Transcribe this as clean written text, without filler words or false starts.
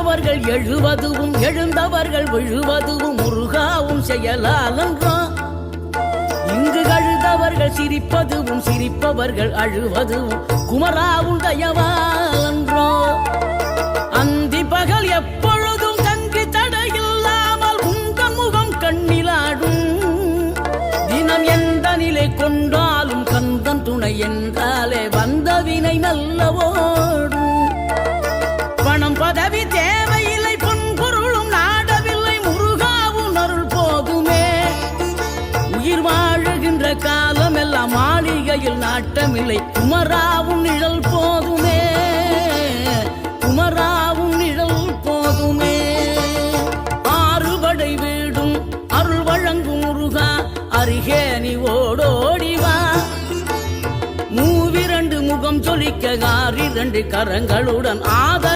விழுந்தவர்கள் எழுவதுவும் எழுந்தவர்கள் விழுவதுவும் முருகாவும் செயலாலன்றோ. இங்கு அழுதவர்கள் சிரிப்பதுவும் சிரிப்பவர்கள் அழுவதுவும் குமராவும் தயவாலன்றோ. அந்தி பகல் எப்பொழுதும் தங்கி தடையில்லாமல் உங்கள் முகம் கண்ணிலாடும். தினம் எந்த நிலை கொண்டாலும் கந்தன் துணை என்றாலே வந்த வினை நல்லவோடும். பணம் பதவி தேவையில்லை பொன்பொருளும் நாடவில்லை முருகாவும் அருள் போதுமே. உயிர் வாழுகின்ற காலம் எல்லாம் மாளிகையில் நாட்டமில்லை குமராவும் நிழல் போதுமே. குமராவும் நிழல் போதுமே. ஆறுபடை வீடும் அருள் வழங்கும் முருகா அருகே நீ ஓடோடிவா. மூவிரண்டு முகம் சொலிக்க 6 கரங்களுடன் ஆத